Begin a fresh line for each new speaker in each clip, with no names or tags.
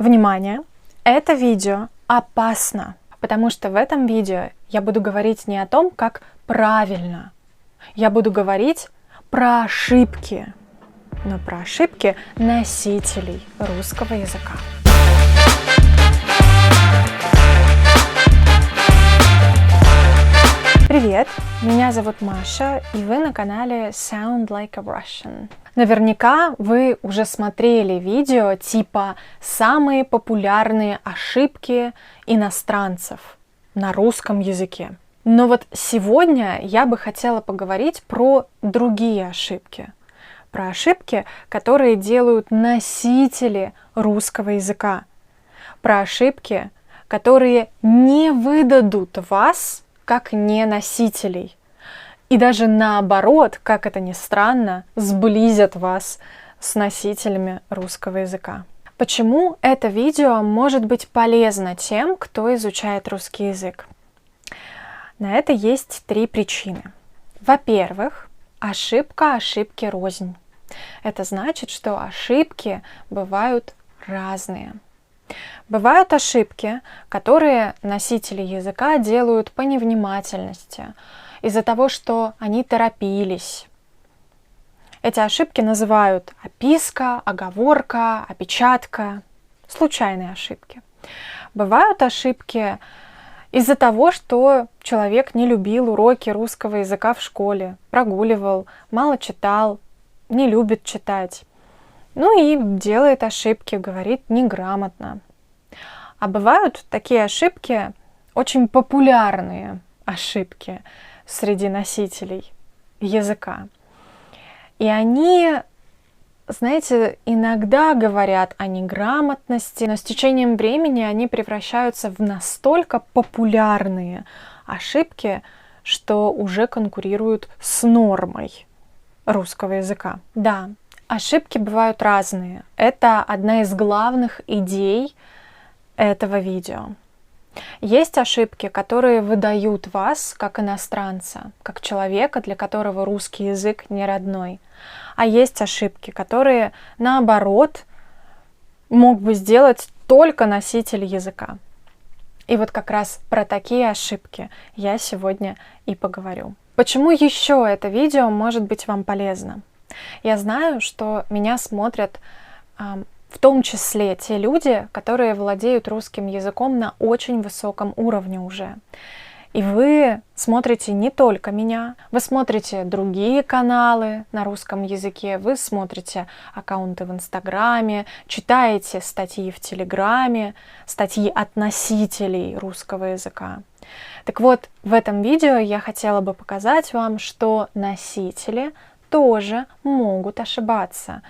Внимание! Это видео опасно, потому что в этом видео я буду говорить не о том, как правильно. Я буду говорить про ошибки, но про ошибки носителей русского языка. Привет! Меня зовут Маша, и вы на канале Sound Like a Russian. Наверняка вы уже смотрели видео типа «Самые популярные ошибки иностранцев на русском языке». Но вот сегодня я бы хотела поговорить про другие ошибки. Про ошибки, которые делают носители русского языка. Про ошибки, которые не выдадут вас как не носителей. И даже наоборот, как это ни странно, сблизят вас с носителями русского языка. Почему это видео может быть полезно тем, кто изучает русский язык? На это есть 3 причины. Во-первых, ошибка ошибки рознь. Это значит, что ошибки бывают разные. Бывают ошибки, которые носители языка делают по невнимательности, из-за того, что они торопились. Эти ошибки называют описка, оговорка, опечатка, случайные ошибки. Бывают ошибки из-за того, что человек не любил уроки русского языка в школе, прогуливал, мало читал, не любит читать. Ну и делает ошибки, говорит неграмотно. А бывают такие ошибки, очень популярные ошибки среди носителей языка. И они, знаете, иногда говорят о неграмотности, но с течением времени они превращаются в настолько популярные ошибки, что уже конкурируют с нормой русского языка. Да, ошибки бывают разные. Это одна из главных идей этого видео. Есть ошибки, которые выдают вас как иностранца, как человека, для которого русский язык не родной. А есть ошибки, которые, наоборот, мог бы сделать только носитель языка. И вот как раз про такие ошибки я сегодня и поговорю. Почему еще это видео может быть вам полезно? Я знаю, что меня смотрят в том числе те люди, которые владеют русским языком на очень высоком уровне уже. И вы смотрите не только меня, вы смотрите другие каналы на русском языке, вы смотрите аккаунты в Инстаграме, читаете статьи в Телеграме, статьи от носителей русского языка. Так вот, в этом видео я хотела бы показать вам, что носители тоже могут ошибаться.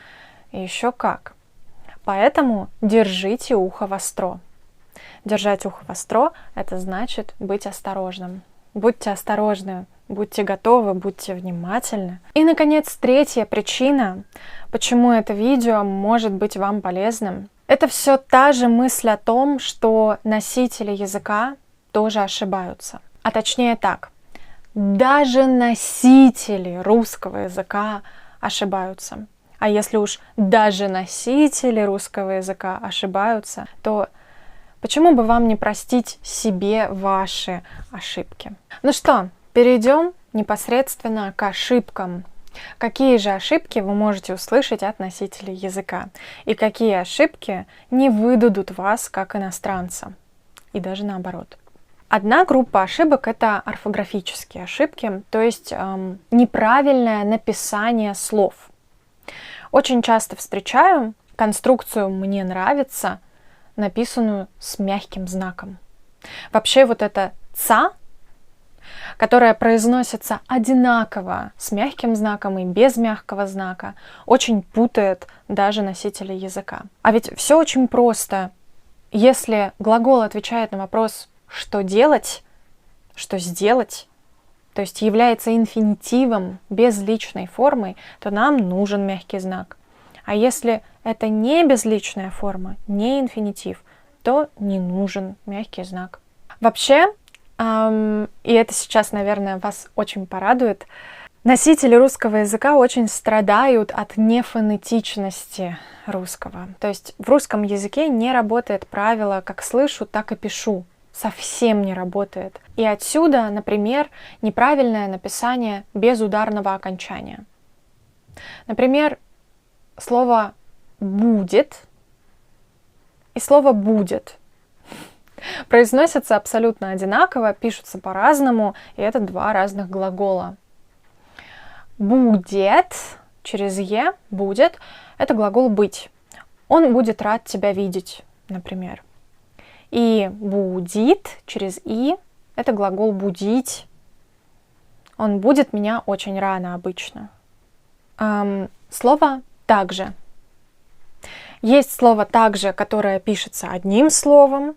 И еще как. Поэтому держите ухо востро. Держать ухо востро – это значит быть осторожным. Будьте осторожны, будьте готовы, будьте внимательны. И, наконец, 3-я причина, почему это видео может быть вам полезным. Это все та же мысль о том, что носители языка тоже ошибаются. А точнее так, даже носители русского языка ошибаются. А если уж даже носители русского языка ошибаются, то почему бы вам не простить себе ваши ошибки? Ну что, перейдем непосредственно к ошибкам. Какие же ошибки вы можете услышать от носителей языка? И какие ошибки не выдадут вас как иностранца? И даже наоборот. Одна группа ошибок — это орфографические ошибки, то есть неправильное написание слов. Очень часто встречаю конструкцию «мне нравится», написанную с мягким знаком. Вообще вот это «ца», которая произносится одинаково с мягким знаком и без мягкого знака, очень путает даже носителей языка. А ведь все очень просто. Если глагол отвечает на вопрос «что делать?», «что сделать?», то есть является инфинитивом, безличной формой, то нам нужен мягкий знак. А если это не безличная форма, не инфинитив, то не нужен мягкий знак. Вообще, и это сейчас, наверное, вас очень порадует, Носители русского языка очень страдают от нефонетичности русского. То есть в русском языке не работает правило «как слышу, так и пишу». Совсем не работает. И отсюда, например, неправильное написание без ударного окончания. Например, слово «будет» и слово «будет» произносятся абсолютно одинаково, пишутся по-разному, и это два разных глагола. «Будет» через «е», «будет» — это глагол «быть». Он будет рад тебя видеть, например. И «будет» через «и» — это глагол «будить». Он будет меня очень рано обычно. Слово «также». Есть слово «также», которое пишется одним словом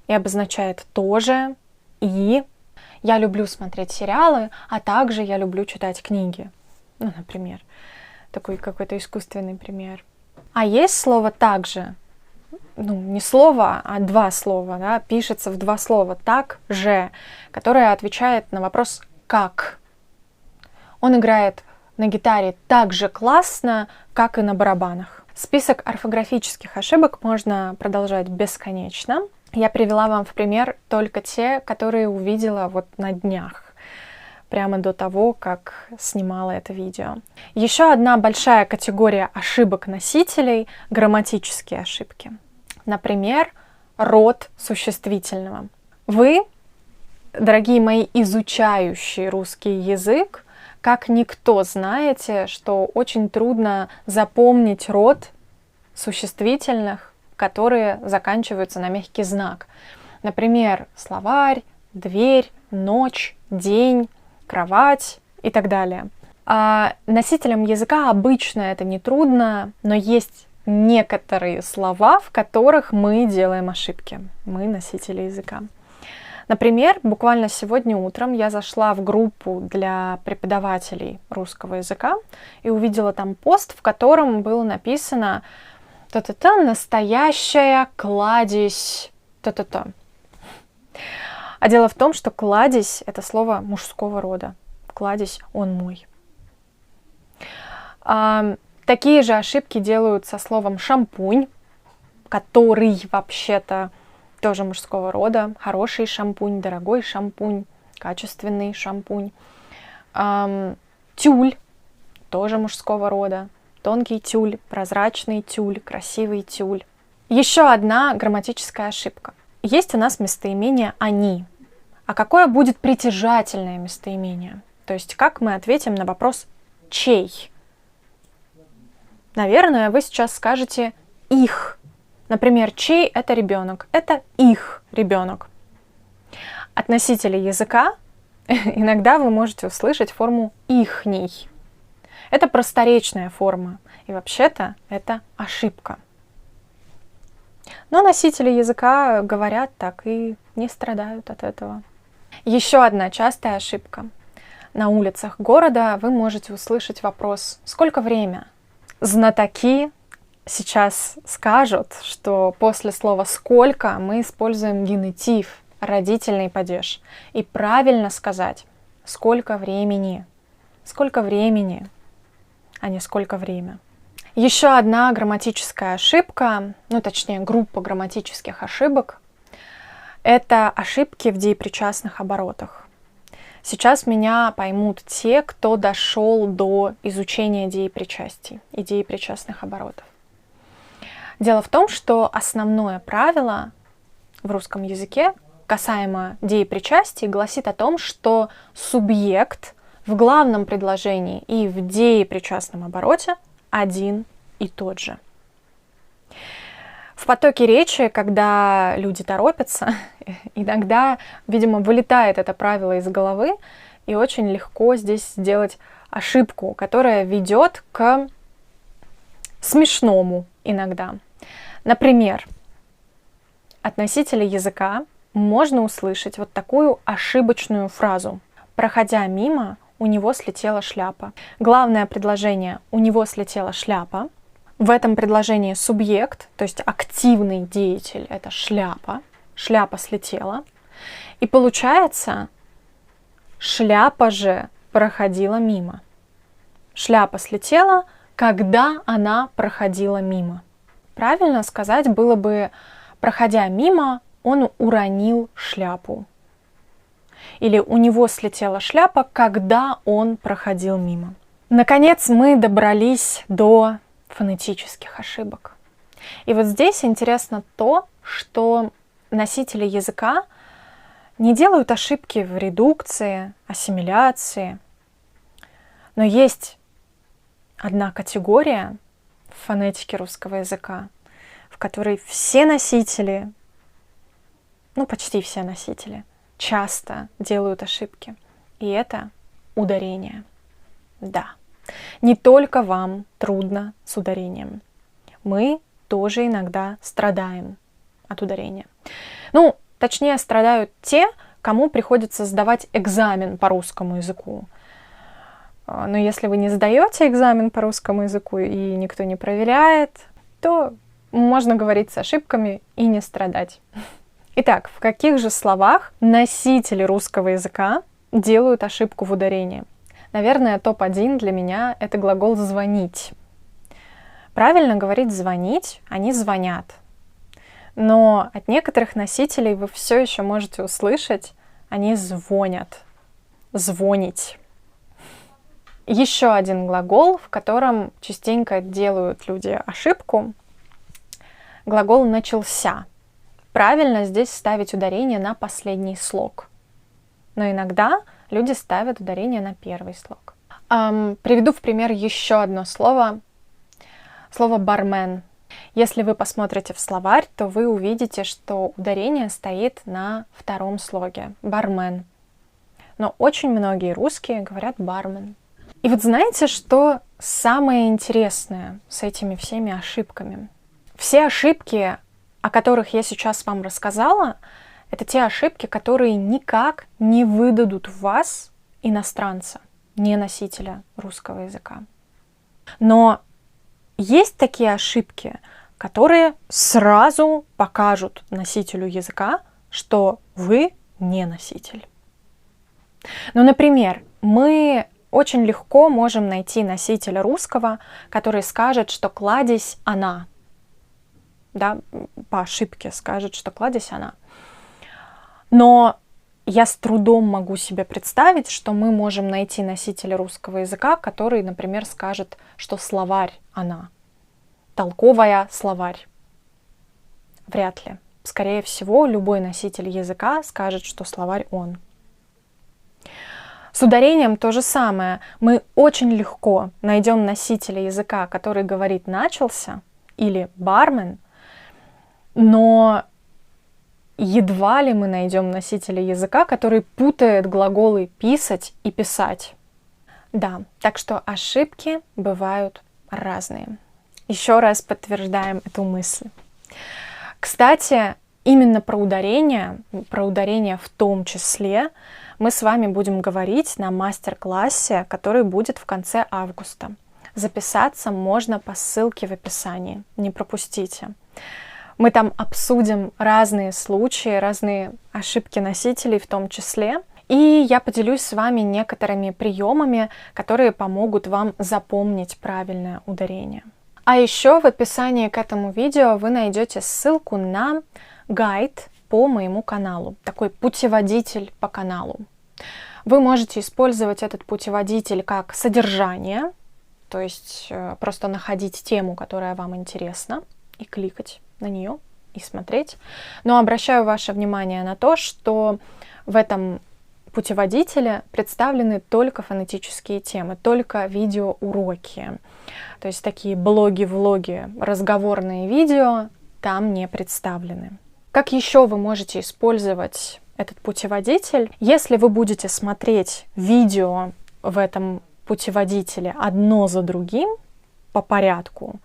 и обозначает «тоже», «и». Я люблю смотреть сериалы, а также я люблю читать книги. Ну, например, такой какой-то искусственный пример. А есть слово «также». Ну, не слово, а два слова, да, пишется в два слова «так же», которое отвечает на вопрос «как». Он играет на гитаре так же классно, как и на барабанах. Список орфографических ошибок можно продолжать бесконечно. Я привела вам в пример только те, которые увидела вот на днях, прямо до того, как снимала это видео. Еще одна большая категория ошибок носителей — грамматические ошибки. Например, род существительного. Вы, дорогие мои изучающие русский язык, как никто знаете, что очень трудно запомнить род существительных, которые заканчиваются на мягкий знак. Например, словарь, дверь, ночь, день, кровать и так далее. А носителям языка обычно это не трудно, но есть некоторые слова, в которых мы делаем ошибки. Мы носители языка. Например, буквально сегодня утром я зашла в группу для преподавателей русского языка и увидела там пост, в котором было написано «та-та-та, настоящая кладезь, та-та-та». А дело в том, что кладезь — это слово мужского рода. Кладезь — он мой. Такие же ошибки делают со словом шампунь, который вообще-то тоже мужского рода. Хороший шампунь, дорогой шампунь, качественный шампунь. Тюль тоже мужского рода. Тонкий тюль, прозрачный тюль, красивый тюль. Еще одна грамматическая ошибка. Есть у нас местоимение «они». А какое будет притяжательное местоимение? То есть как мы ответим на вопрос «чей»? Наверное, вы сейчас скажете «их». Например, чей — это ребенок, это их ребенок. От носителей языка иногда вы можете услышать форму ихний. Это просторечная форма, и вообще-то это ошибка. Но носители языка говорят так и не страдают от этого. Еще одна частая ошибка. На улицах города вы можете услышать вопрос «Сколько время?». Знатоки сейчас скажут, что после слова «сколько» мы используем генитив, родительный падеж. И правильно сказать «сколько времени». Сколько времени, а не «сколько время». Еще одна грамматическая ошибка, точнее, группа грамматических ошибок — это ошибки в деепричастных оборотах. Сейчас меня поймут те, кто дошел до изучения деепричастий и деепричастных оборотов. Дело в том, что основное правило в русском языке касаемо деепричастий гласит о том, что субъект в главном предложении и в деепричастном обороте один и тот же. В потоке речи, когда люди торопятся, иногда, видимо, вылетает это правило из головы, и очень легко здесь сделать ошибку, которая ведет к смешному иногда. Например, от носителя языка можно услышать вот такую ошибочную фразу. Проходя мимо, у него слетела шляпа. Главное предложение «у него слетела шляпа». В этом предложении субъект, то есть активный деятель, это шляпа. Шляпа слетела. И получается, шляпа же проходила мимо. Шляпа слетела, когда она проходила мимо. Правильно сказать было бы, проходя мимо, он уронил шляпу. Или у него слетела шляпа, когда он проходил мимо. Наконец мы добрались до фонетических ошибок. И вот здесь интересно то, что носители языка не делают ошибки в редукции, ассимиляции. Но есть одна категория в фонетике русского языка, в которой все носители, почти все носители, часто делают ошибки. И это ударение. Да, не только вам трудно с ударением. Мы тоже иногда страдаем от ударения. Точнее, страдают те, кому приходится сдавать экзамен по русскому языку. Но если вы не сдаете экзамен по русскому языку и никто не проверяет, то можно говорить с ошибками и не страдать. Итак, в каких же словах носители русского языка делают ошибку в ударении? Наверное, топ-1 для меня — это глагол «звонить». Правильно говорить «звонить», они звонят. Но от некоторых носителей вы все еще можете услышать, они звонят. Звонить. Еще один глагол, в котором частенько делают люди ошибку, глагол «начался». Правильно здесь ставить ударение на последний слог. Но иногда люди ставят ударение на первый слог. Приведу в пример еще одно слово. Слово «бармен». Если вы посмотрите в словарь, то вы увидите, что ударение стоит на втором слоге. Бармен. Но очень многие русские говорят бармен. И вот знаете, что самое интересное с этими всеми ошибками? Все ошибки, о которых я сейчас вам рассказала, это те ошибки, которые никак не выдадут в вас иностранца, не носителя русского языка. Но есть такие ошибки, которые сразу покажут носителю языка, что вы не носитель. Например, мы очень легко можем найти носителя русского, который скажет, что кладезь она. Да, по ошибке скажет, что кладезь она. Но я с трудом могу себе представить, что мы можем найти носителя русского языка, который, например, скажет, что словарь она. Толковая словарь. Вряд ли. Скорее всего, любой носитель языка скажет, что словарь он. С ударением то же самое. Мы очень легко найдем носителя языка, который говорит «начался» или «бармен», но едва ли мы найдем носителя языка, который путает глаголы «писать» и «писать». Да, так что ошибки бывают разные. Еще раз подтверждаем эту мысль. Кстати, именно про ударение в том числе, мы с вами будем говорить на мастер-классе, который будет в конце августа. Записаться можно по ссылке в описании, не пропустите. Мы там обсудим разные случаи, разные ошибки носителей в том числе. И я поделюсь с вами некоторыми приемами, которые помогут вам запомнить правильное ударение. А еще в описании к этому видео вы найдете ссылку на гайд по моему каналу, такой путеводитель по каналу. Вы можете использовать этот путеводитель как содержание, то есть просто находить тему, которая вам интересна, и кликать на нее и смотреть. Но обращаю ваше внимание на то, что в этом путеводителе представлены только фонетические темы, только видеоуроки. То есть такие блоги, разговорные видео там не представлены. Как еще вы можете использовать этот путеводитель? Если вы будете смотреть видео в этом путеводителе одно за другим по порядку,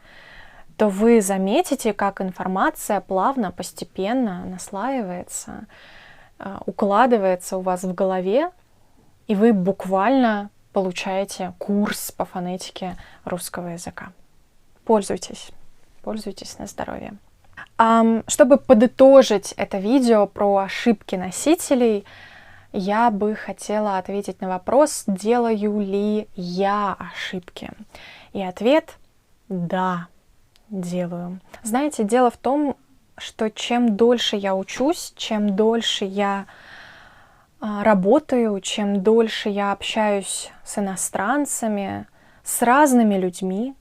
то вы заметите, как информация плавно, постепенно наслаивается, укладывается у вас в голове, и вы буквально получаете курс по фонетике русского языка. Пользуйтесь на здоровье. Чтобы подытожить это видео про ошибки носителей, я бы хотела ответить на вопрос, делаю ли я ошибки. И ответ – да, делаю. Знаете, дело в том, что чем дольше я учусь, чем дольше я работаю, чем дольше я общаюсь с иностранцами, с разными людьми,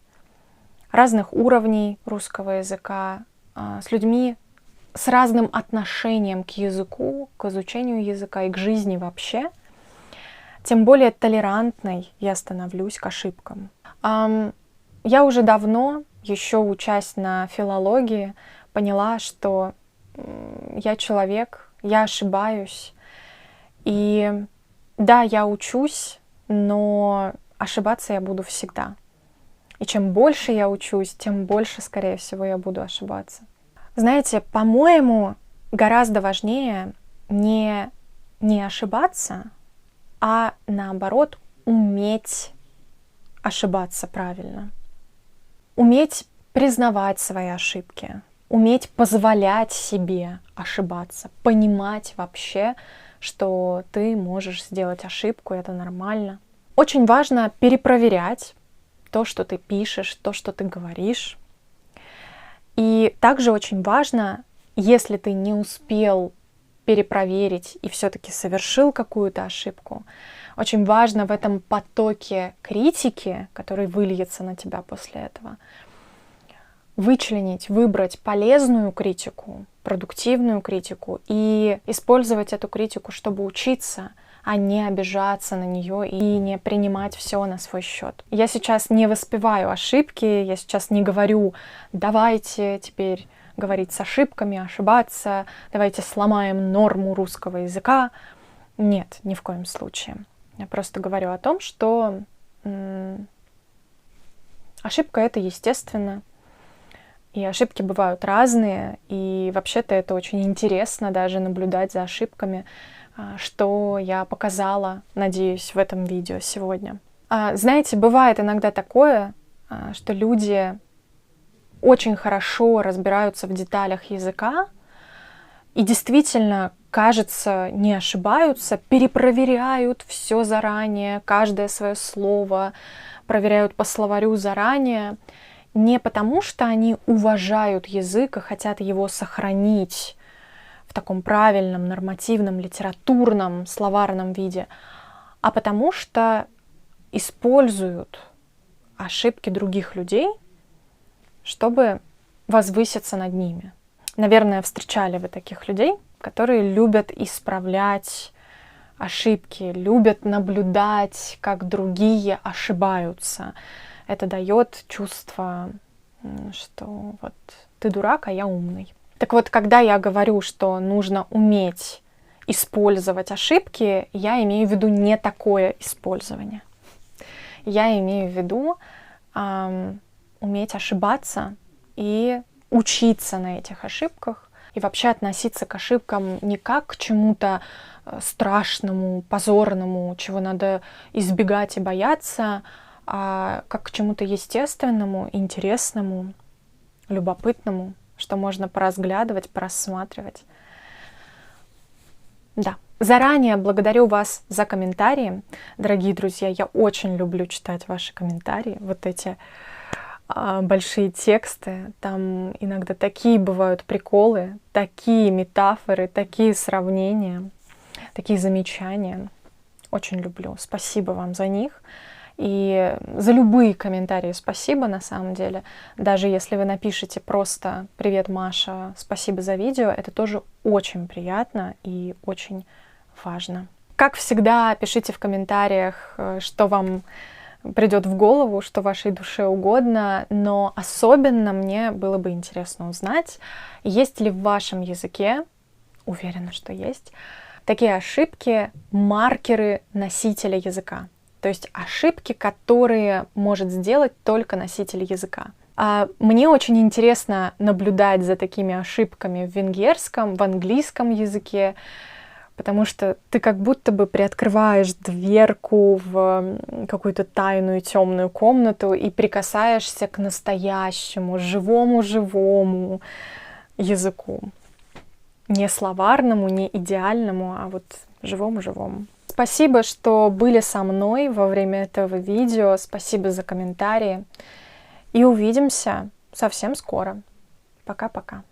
разных уровней русского языка, с людьми с разным отношением к языку, к изучению языка и к жизни вообще, тем более толерантной я становлюсь к ошибкам. Я уже давно, еще учась на филологии, поняла, что я человек, я ошибаюсь. И да, я учусь, но ошибаться я буду всегда. И чем больше я учусь, тем больше, скорее всего, я буду ошибаться. Знаете, по-моему, гораздо важнее не ошибаться, а наоборот уметь ошибаться правильно. Уметь признавать свои ошибки, уметь позволять себе ошибаться, понимать вообще, что ты можешь сделать ошибку, это нормально. Очень важно перепроверять то, что ты пишешь, то, что ты говоришь. И также очень важно, если ты не успел перепроверить и все-таки совершил какую-то ошибку, очень важно в этом потоке критики, который выльется на тебя после этого, вычленить, выбрать полезную критику, продуктивную критику и использовать эту критику, чтобы учиться, а не обижаться на нее и не принимать все на свой счет. Я сейчас не воспеваю ошибки, я сейчас не говорю, давайте теперь говорить с ошибками, ошибаться, давайте сломаем норму русского языка. Нет, ни в коем случае. Я просто говорю о том, что ошибка — это естественно, и ошибки бывают разные, и вообще-то это очень интересно даже наблюдать за ошибками, что я показала, надеюсь, в этом видео сегодня. Знаете, бывает иногда такое, что люди очень хорошо разбираются в деталях языка и действительно, кажется, не ошибаются, перепроверяют все заранее, каждое свое слово, проверяют по словарю заранее, не потому что они уважают язык и хотят его сохранить в таком правильном, нормативном, литературном, словарном виде, а потому что используют ошибки других людей, чтобы возвыситься над ними. Наверное, встречали вы таких людей, которые любят исправлять ошибки, любят наблюдать, как другие ошибаются. Это дает чувство, что вот ты дурак, а я умный. Так вот, когда я говорю, что нужно уметь использовать ошибки, я имею в виду не такое использование. Я имею в виду уметь ошибаться и учиться на этих ошибках, и вообще относиться к ошибкам не как к чему-то страшному, позорному, чего надо избегать и бояться, а как к чему-то естественному, интересному, любопытному, что можно поразглядывать, порассматривать. Да. Заранее благодарю вас за комментарии. Дорогие друзья, я очень люблю читать ваши комментарии. Вот эти большие тексты. Там иногда такие бывают приколы, такие метафоры, такие сравнения, такие замечания. Очень люблю. Спасибо вам за них. И за любые комментарии спасибо, на самом деле. Даже если вы напишите просто «Привет, Маша, спасибо за видео», это тоже очень приятно и очень важно. Как всегда, пишите в комментариях, что вам придет в голову, что вашей душе угодно, но особенно мне было бы интересно узнать, есть ли в вашем языке, уверена, что есть, такие ошибки, маркеры носителя языка. То есть ошибки, которые может сделать только носитель языка. Мне очень интересно наблюдать за такими ошибками в венгерском, в английском языке, потому что ты как будто бы приоткрываешь дверку в какую-то тайную темную комнату и прикасаешься к настоящему, живому языку. не словарному, не идеальному, а вот живому-живому. Спасибо, что были со мной во время этого видео. Спасибо за комментарии. И увидимся совсем скоро. Пока-пока.